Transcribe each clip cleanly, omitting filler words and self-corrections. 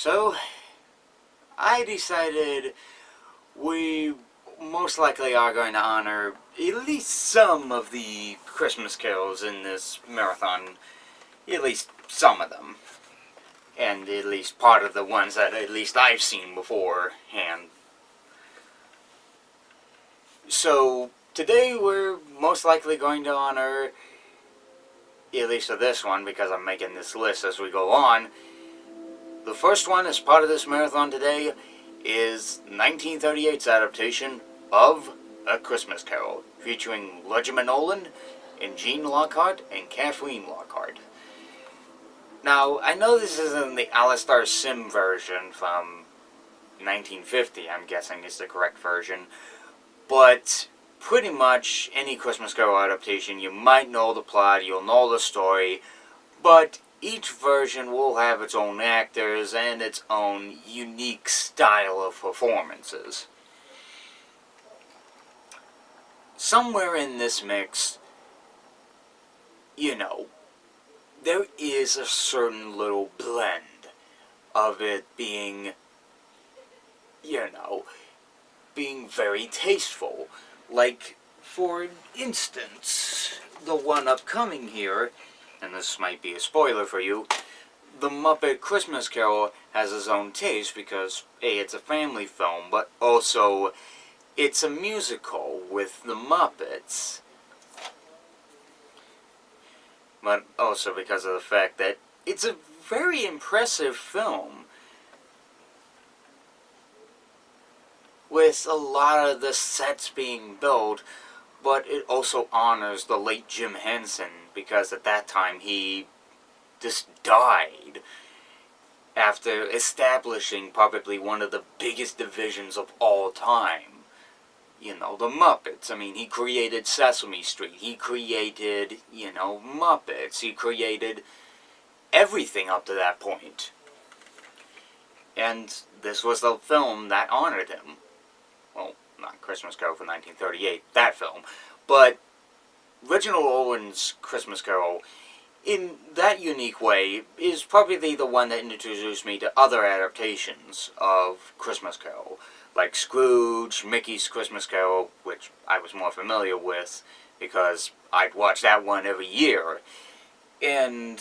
So, I decided we most likely are going to honor at least some of the Christmas carols in this marathon. At least some of them. And at least part of the ones that at least I've seen beforehand. So, today we're most likely going to honor, at least of this one, because I'm making this list as we go on. The first one as part of this marathon today is 1938's adaptation of A Christmas Carol, featuring Ludgerman Nolan and Gene Lockhart and Kathleen Lockhart. Now, I know this isn't the Alastair Sim version from 1950, I'm guessing is the correct version, but pretty much any Christmas Carol adaptation, you might know the plot, you'll know the story, but each version will have its own actors and its own unique style of performances. Somewhere in this mix, there is a certain little blend of it being, being very tasteful. Like, for instance, the one upcoming here, and this might be a spoiler for you, The Muppet Christmas Carol has its own taste because, A, it's a family film, but also it's a musical with the Muppets. But also because of the fact that it's a very impressive film with a lot of the sets being built, but it also honors the late Jim Henson, because at that time he just died after establishing probably one of the biggest divisions of all time. The Muppets. I mean, he created Sesame Street. He created, Muppets. He created everything up to that point. And this was the film that honored him. Well, not Christmas Carol for 1938, that film. But Reginald Owen's Christmas Carol, in that unique way, is probably the one that introduced me to other adaptations of Christmas Carol, like Scrooge, Mickey's Christmas Carol, which I was more familiar with because I'd watch that one every year. And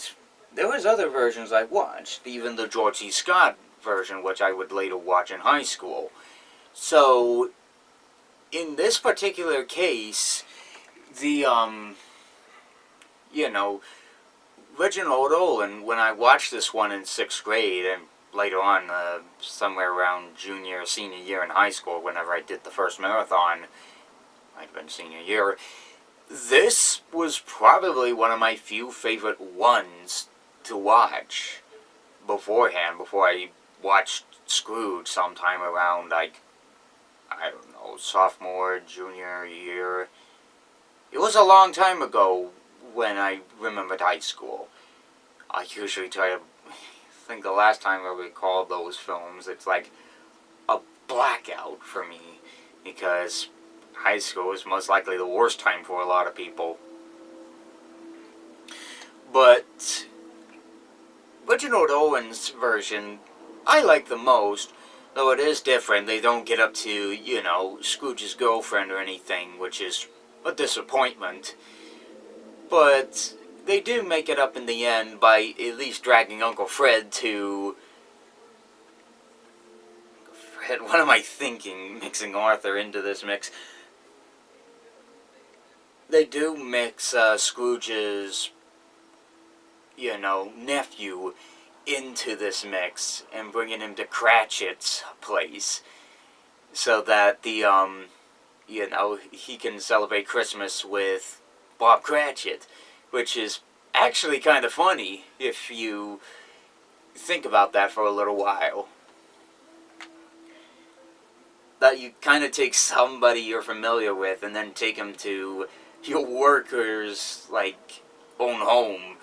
there was other versions I watched, even the George C. Scott version, which I would later watch in high school. So, in this particular case, the, Reginald Owen, when I watched this one in 6th grade, and later on, somewhere around junior, senior year in high school, whenever I did the first marathon, might have been senior year, this was probably one of my few favorite ones to watch beforehand, before I watched Scrooge sometime around, I don't know, sophomore, junior year. It was a long time ago when I remembered high school. I usually try to think the last time I recalled those films, it's like a blackout for me, because high school is most likely the worst time for a lot of people. But Reginald Owen's version, I like the most, though it is different. They don't get up to, Scrooge's girlfriend or anything, which is a disappointment. But they do make it up in the end by at least dragging Uncle Fred to... Fred, what am I thinking, mixing Arthur into this mix? They do mix Scrooge's, nephew into this mix and bringing him to Cratchit's place so that the, he can celebrate Christmas with Bob Cratchit, which is actually kind of funny if you think about that for a little while. That you kind of take somebody you're familiar with and then take him to your worker's, own home.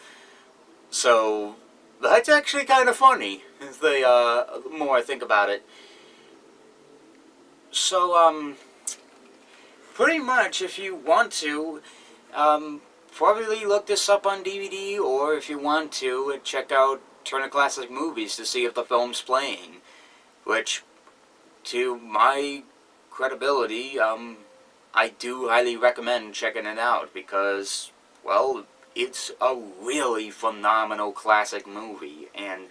So, that's actually kind of funny, the more I think about it. So, pretty much, if you want to, probably look this up on DVD, or if you want to, check out Turner Classic Movies to see if the film's playing, which, to my credibility, I do highly recommend checking it out because, well, it's a really phenomenal classic movie, and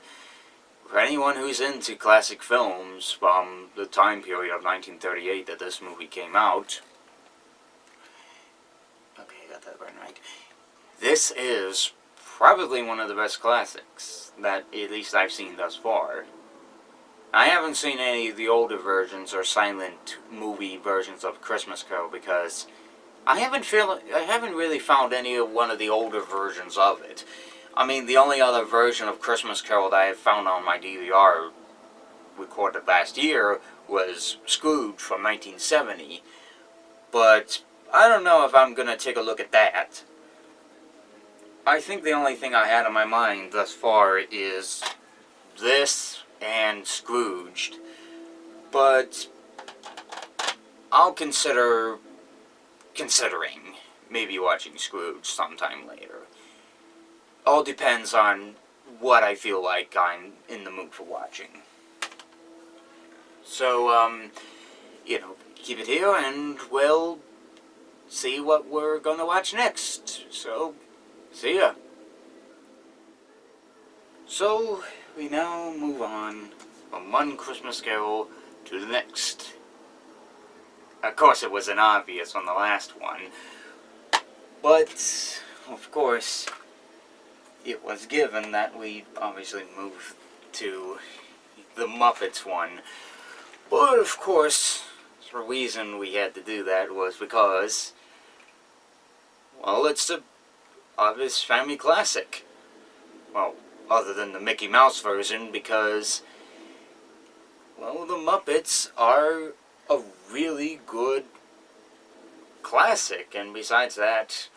for anyone who's into classic films from the time period of 1938 that this movie came out, okay, I got that right. This is probably one of the best classics that at least I've seen thus far. I haven't seen any of the older versions or silent movie versions of Christmas Carol because I haven't really found any of one of the older versions of it. I mean, the only other version of Christmas Carol that I have found on my DVR recorded last year was Scrooge from 1970. But I don't know if I'm going to take a look at that. I think the only thing I had in my mind thus far is this and Scrooged. But I'll considering maybe watching Scrooge sometime later. All depends on what I feel like I'm in the mood for watching. So, keep it here and we'll see what we're gonna watch next. So, see ya. So, we now move on from one Christmas Carol to the next. Of course, it was an obvious on the last one, but, of course, it was given that we obviously move to the Muppets one. But, of course, the reason we had to do that was because, well, it's the obvious family classic. Well, other than the Mickey Mouse version, because, well, the Muppets are a really good classic, and besides that,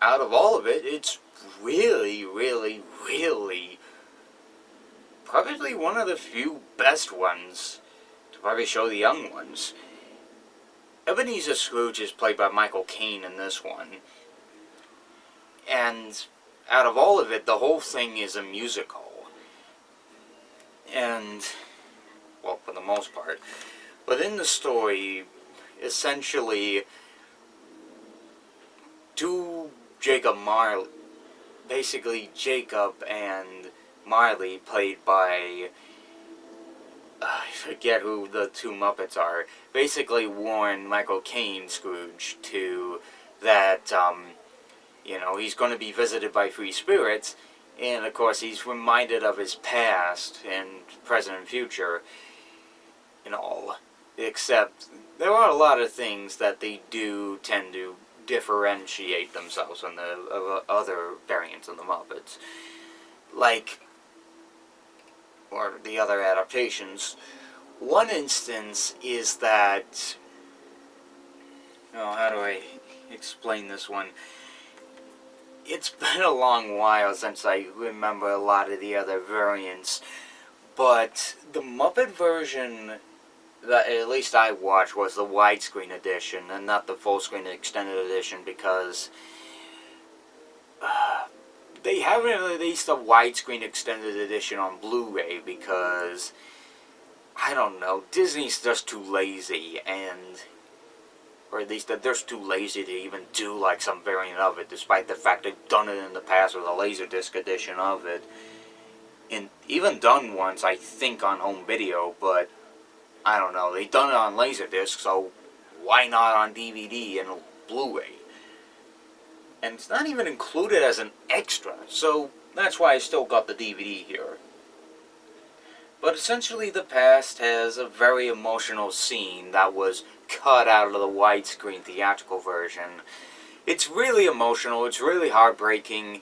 out of all of it, it's really, really, really probably one of the few best ones to probably show the young ones. Ebenezer Scrooge is played by Michael Caine in this one, and out of all of it, the whole thing is a musical. And, well, for the most part. But in the story, essentially, Jacob and Marley, played by, I forget who the two Muppets are, basically warn Michael Caine Scrooge to that, he's going to be visited by free spirits, and of course he's reminded of his past and present and future and all, except there are a lot of things that they do tend to differentiate themselves from the other variants of the Muppets, or the other adaptations. One instance is that, how do I explain this one? It's been a long while since I remember a lot of the other variants, but the Muppet version that at least I watched was the widescreen edition and not the full screen extended edition, because they haven't released a widescreen extended edition on Blu-ray because, I don't know, Disney's just too lazy, or at least that they're too lazy to even do like some variant of it, despite the fact they've done it in the past with a Laserdisc edition of it, and even done once, I think, on home video, but I don't know, they've done it on Laserdisc, so why not on DVD and Blu-ray? And it's not even included as an extra, so that's why I still got the DVD here. But essentially the past has a very emotional scene that was cut out of the widescreen theatrical version. It's really emotional, it's really heartbreaking,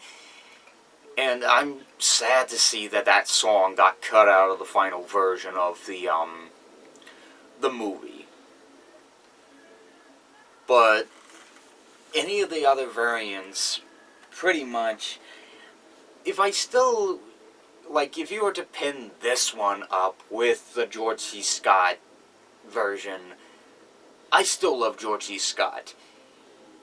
and I'm sad to see that that song got cut out of the final version of the movie. But any of the other variants, pretty much, if you were to pin this one up with the George C. Scott version, I still love George C. Scott.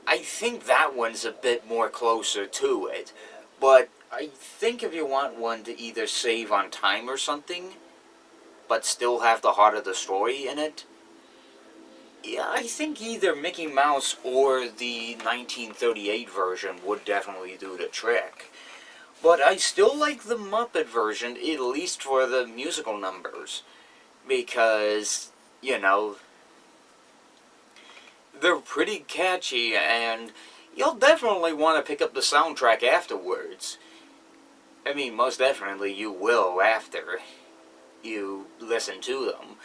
I think that one's a bit more closer to it, but I think if you want one to either save on time or something, but still have the heart of the story in it, yeah, I think either Mickey Mouse or the 1938 version would definitely do the trick. But I still like the Muppet version, at least for the musical numbers. Because, you know, they're pretty catchy, and you'll definitely want to pick up the soundtrack afterwards. I mean, most definitely you will after you listen to them.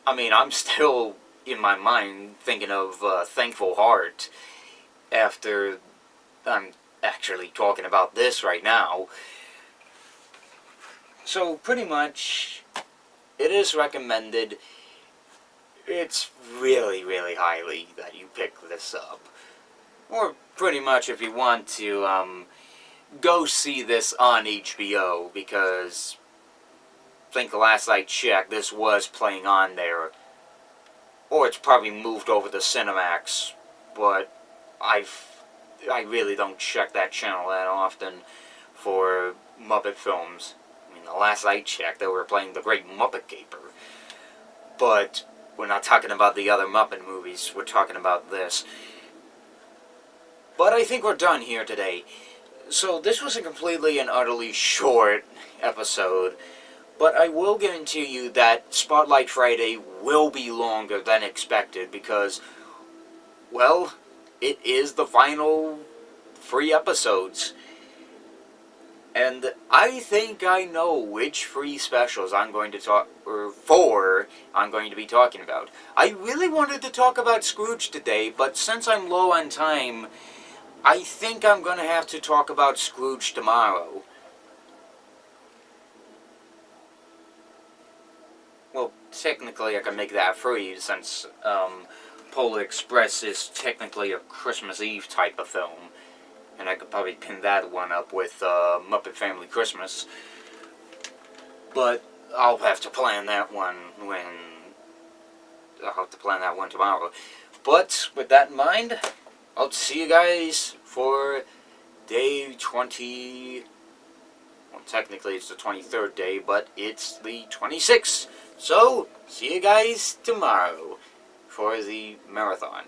I mean, I'm still, in my mind, thinking of Thankful Heart after I'm actually talking about this right now. So, pretty much, it is recommended. It's really, really highly that you pick this up. Or pretty much if you want to go see this on HBO, because I think the last I checked, this was playing on there. Or it's probably moved over to Cinemax, but I really don't check that channel that often for Muppet films. I mean, the last I checked, they were playing The Great Muppet Caper. But we're not talking about the other Muppet movies, we're talking about this. But I think we're done here today. So this was a completely and utterly short episode, but I will guarantee you that Spotlight Friday will be longer than expected because, well, it is the final 3 episodes. And I think I know which 3 specials I'm going to talk, or 4 I'm going to be talking about. I really wanted to talk about Scrooge today, but since I'm low on time, I think I'm going to have to talk about Scrooge tomorrow. Well, technically I can make that free since Polar Express is technically a Christmas Eve type of film. And I could probably pin that one up with Muppet Family Christmas. But I'll have to plan that one tomorrow. But with that in mind, I'll see you guys for day 20. Well, technically it's the 23rd day, but it's the 26th. So, see you guys tomorrow for the marathon.